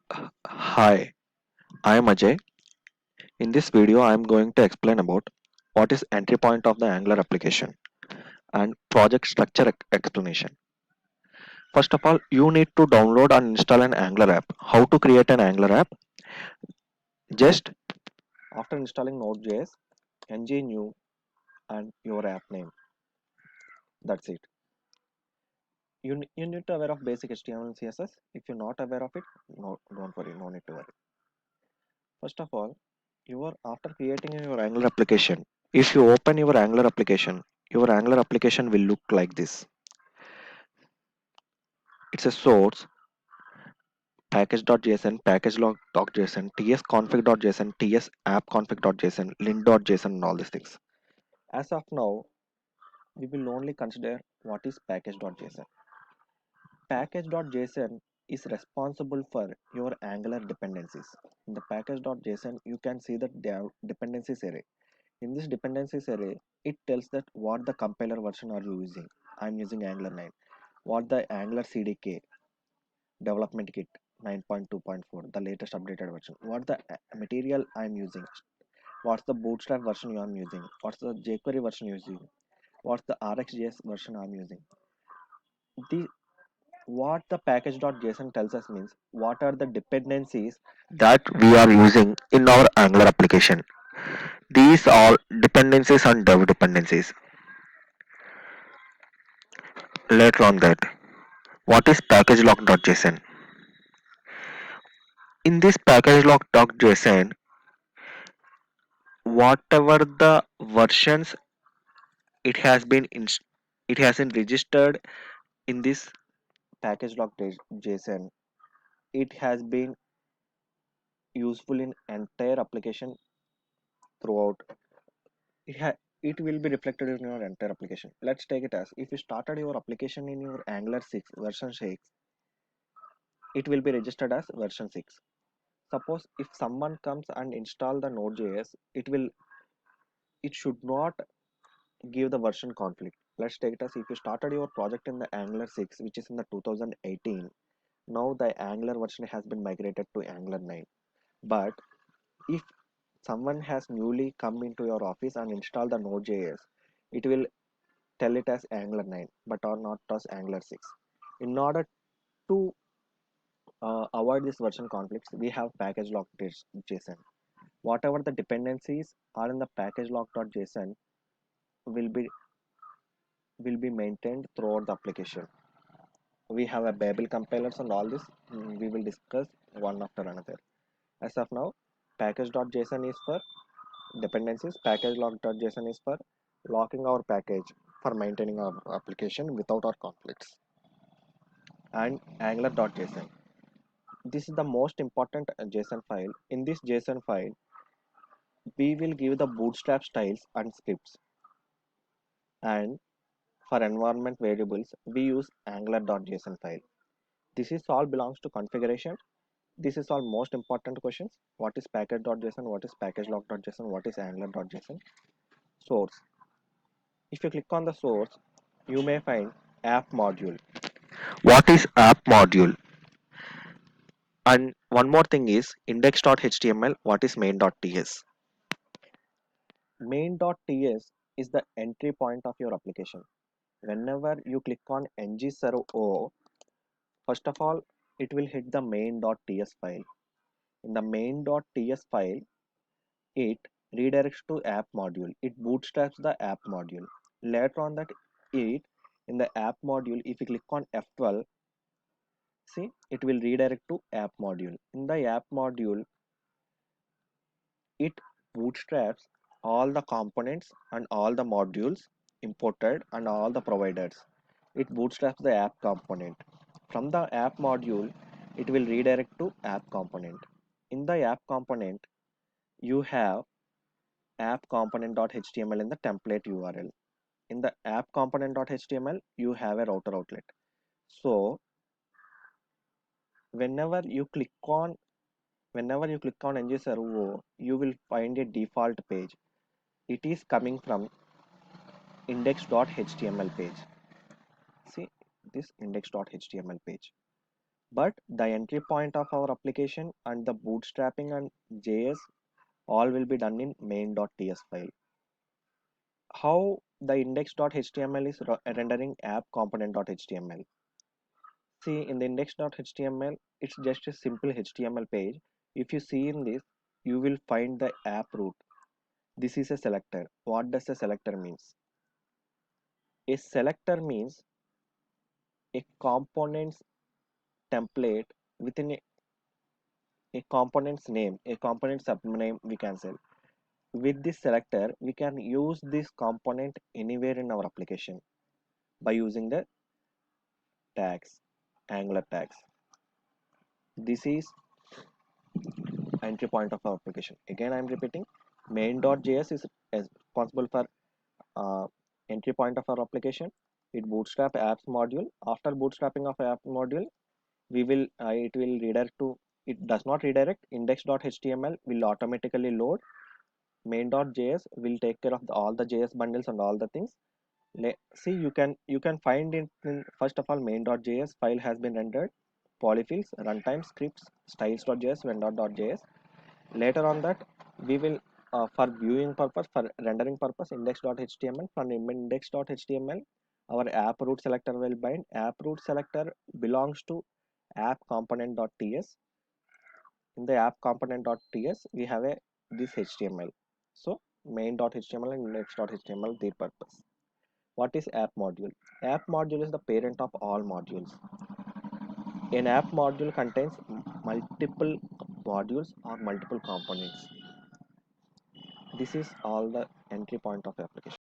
Hi, I am Ajay. In this video, I am going to explain about what is entry point of the Angular application and project structure explanation. First of all, you need to download and install an Angular app. How to create an Angular app? Just after installing Node.js, ng new and your app name. That's it. You need to aware of basic HTML and CSS. If you're not aware of it, no, don't worry, no need to worry. First of all, you are after creating your Angular application. If you open your Angular application will look like this. It's a source, package.json, package.json, tsconfig.json, tsappconfig.json, lint.json, and all these things. As of now, we will only consider what is package.json. Package.json is responsible for your Angular dependencies. In the package.json, you can see that there are dependencies array. In this dependencies array, it tells that what the compiler version are you using. I'm using Angular 9. What the Angular CDK development kit 9.2.4, the latest updated version. What the material I'm using. What's the Bootstrap version you am using. What's the jQuery version using. What's the RxJS version I'm using. The what the package.json tells us means what are the dependencies that we are using in our Angular application. These are dependencies and dev dependencies. Later on that, what is package.json? In this package.json, whatever the versions it has been it has been registered in this package.json, it has been useful in entire application throughout. It will be reflected in your entire application. Let's take it as if you started your application in your Angular 6 version 6, it will be registered as version 6. Suppose if someone comes and install the Node.js, it should not give the version conflict. Let's take it as if you started your project in the Angular 6, which is in the 2018. Now the Angular version has been migrated to Angular 9. But if someone has newly come into your office and installed the Node.js, it will tell it as Angular 9, but or not as Angular 6. In order to avoid this version conflicts, we have package.json. Whatever the dependencies are in the package.json will be maintained throughout the application. We have a Babel compilers and all this. We will discuss one after another. As of now, package.json is for dependencies. Package.json is for locking our package for maintaining our application without our conflicts. And angular.json. This is the most important JSON file. In this JSON file, we will give the bootstrap styles and scripts. And for environment variables, we use angular.json file. This is all belongs to configuration. This is all most important questions. What is package.json? What is package.json? What is angular.json? Source. If you click on the source, you may find app module. What is app module? And one more thing is index.html. What is main.ts? Main.ts is the entry point of your application. Whenever you click on ngservo, first of all, it will hit the main.ts file. In the main.ts file, it redirects to app module. It bootstraps the app module. Later on that, it in the app module, if you click on F12, see, it will redirect to app module. In the app module, it bootstraps all the components and all the modules imported and all the providers. It bootstraps the app component. From the app module, it will redirect to app component. In the app component, you have app component.html in the template URL. In the app component.html, you have a router outlet. So whenever you click on ngservo, you will find a default page. It is coming from index.html page. See this index.html page. but the entry point of our application and the bootstrapping and JS all will be done in main.ts file. How the index.html is rendering app component.html. See, in the index.html, it's just a simple HTML page. If you see in this, you will find the app root. This is a selector. What does a selector means? A selector means a component's template within a component's name, a component subname we can say. With this selector, we can use this component anywhere in our application by using the tags, Angular tags. This is entry point of our application. Again, I'm repeating, main.js is responsible for entry point of our application. It bootstrap apps module. After bootstrapping of app module, we will it will redirect to, it does not redirect. Index.html will automatically load. Main.js will take care of all the JS bundles and all the things. See, you can find it in, first of all, main.js file has been rendered, polyfills, runtime scripts, styles.js, vendor.js. Later on that, we will for viewing purpose, for rendering purpose, index.html. From index.html, our app root selector will bind. App root selector belongs to app component.ts. In the app component.ts, we have a this HTML. So main.html and index.html, their purpose. What is app module? App module is the parent of all modules. An app module contains multiple modules or multiple components. This is all the entry point of application.